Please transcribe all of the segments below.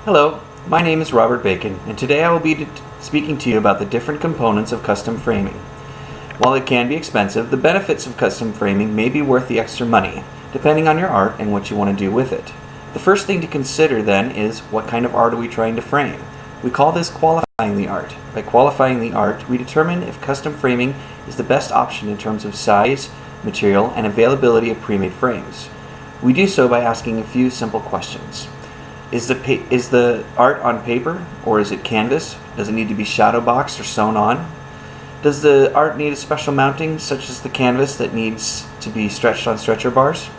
Hello, my name is Robert Bacon, and today I will be speaking to you about the different components of custom framing. While it can be expensive, the benefits of custom framing may be worth the extra money, depending on your art and what you want to do with it. The first thing to consider then is, what kind of art are we trying to frame? We call this qualifying the art. By qualifying the art, we determine if custom framing is the best option in terms of size, material, and availability of pre-made frames. We do so by asking a few simple questions. Is the art on paper, or is it canvas? Does it need to be shadow boxed or sewn on? Does the art need a special mounting, such as the canvas that needs to be stretched on stretcher bars?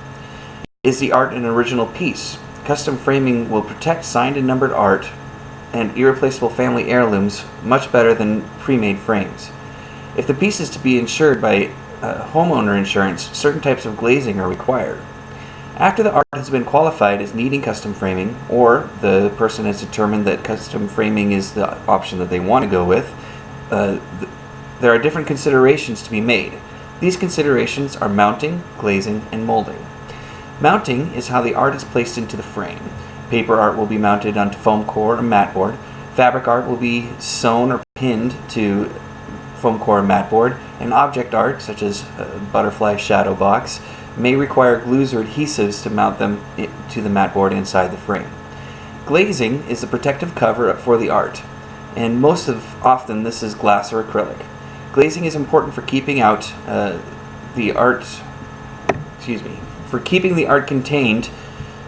Is the art an original piece? Custom framing will protect signed and numbered art and irreplaceable family heirlooms much better than pre-made frames. If the piece is to be insured by homeowner insurance, certain types of glazing are required. After the art has been qualified as needing custom framing, or the person has determined that custom framing is the option that they want to go with, there are different considerations to be made. These considerations are mounting, glazing, and molding. Mounting is how the art is placed into the frame. Paper art will be mounted onto foam core or mat board. Fabric art will be sewn or pinned to foam core or mat board, and object art, such as a butterfly shadow box, may require glues or adhesives to mount them to the mat board inside the frame. Glazing is the protective cover for the art, and often this is glass or acrylic. Glazing is important for keeping the art contained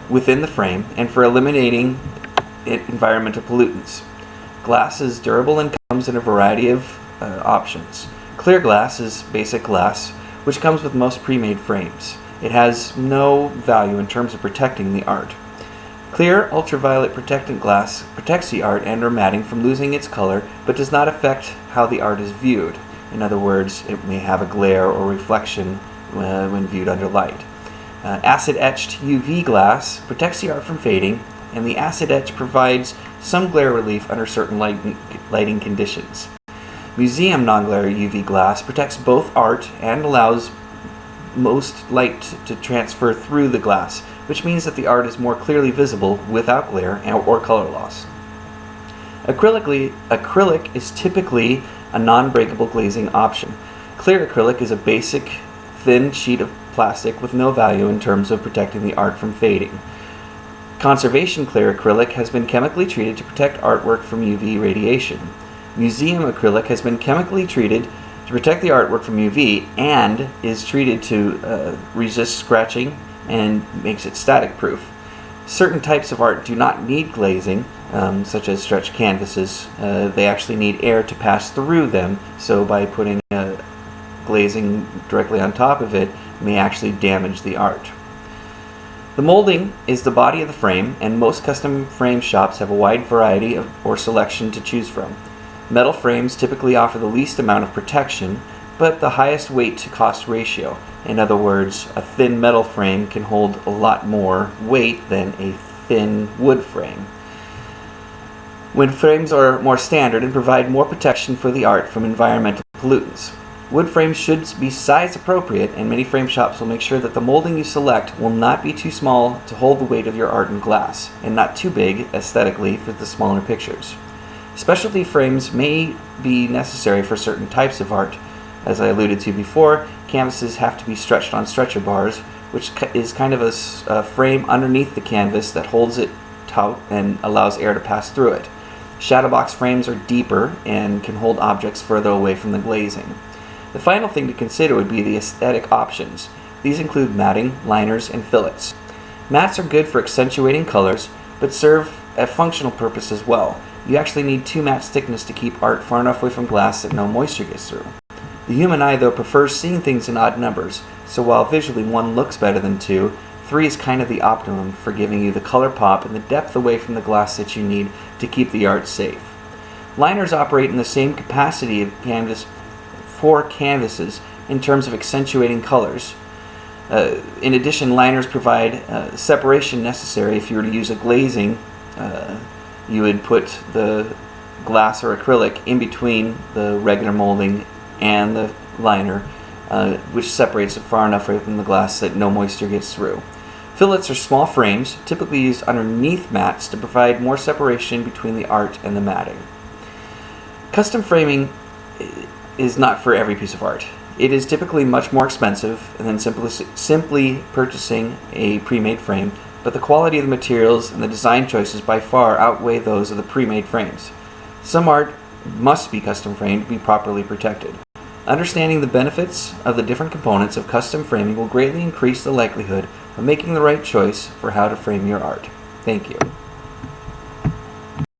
within the frame and for eliminating environmental pollutants. Glass is durable and comes in a variety of options. Clear glass is basic glass, which comes with most pre-made frames. It has no value in terms of protecting the art. Clear ultraviolet protectant glass protects the art and or matting from losing its color, but does not affect how the art is viewed. In other words, it may have a glare or reflection when viewed under light. Acid-etched UV glass protects the art from fading, and the acid etch provides some glare relief under certain lighting conditions. Museum non-glare UV glass protects both art and allows most light to transfer through the glass, which means that the art is more clearly visible without glare or color loss. Acrylic is typically a non-breakable glazing option. Clear acrylic is a basic, thin sheet of plastic with no value in terms of protecting the art from fading. Conservation clear acrylic has been chemically treated to protect artwork from UV radiation. Museum acrylic has been chemically treated to protect the artwork from UV and is treated to resist scratching and makes it static proof. Certain types of art do not need glazing, such as stretched canvases. They actually need air to pass through them, so by putting glazing directly on top of it may actually damage the art. The molding is the body of the frame, and most custom frame shops have a wide variety or selection to choose from. Metal frames typically offer the least amount of protection, but the highest weight to cost ratio. In other words, a thin metal frame can hold a lot more weight than a thin wood frame. Wood frames are more standard and provide more protection for the art from environmental pollutants. Wood frames should be size appropriate, and many frame shops will make sure that the molding you select will not be too small to hold the weight of your art in glass, and not too big aesthetically for the smaller pictures. Specialty frames may be necessary for certain types of art. As I alluded to before, canvases have to be stretched on stretcher bars, which is kind of a frame underneath the canvas that holds it taut and allows air to pass through it. Shadow box frames are deeper and can hold objects further away from the glazing. The final thing to consider would be the aesthetic options. These include matting, liners, and fillets. Mats are good for accentuating colors, but serve a functional purpose as well. You actually need 2 mats thickness to keep art far enough away from glass that no moisture gets through. The human eye, though, prefers seeing things in odd numbers, so while visually 1 looks better than 2, 3 is kind of the optimum for giving you the color pop and the depth away from the glass that you need to keep the art safe. Liners operate in the same capacity of canvas for canvases in terms of accentuating colors. In addition, liners provide separation necessary if you were to use a glazing. You would put the glass or acrylic in between the regular molding and the liner, which separates it far enough away from the glass that no moisture gets through. Fillets are small frames, typically used underneath mats to provide more separation between the art and the matting. Custom framing is not for every piece of art. It is typically much more expensive than simply purchasing a pre-made frame, but the quality of the materials and the design choices by far outweigh those of the pre-made frames. Some art must be custom framed to be properly protected. Understanding the benefits of the different components of custom framing will greatly increase the likelihood of making the right choice for how to frame your art. Thank you.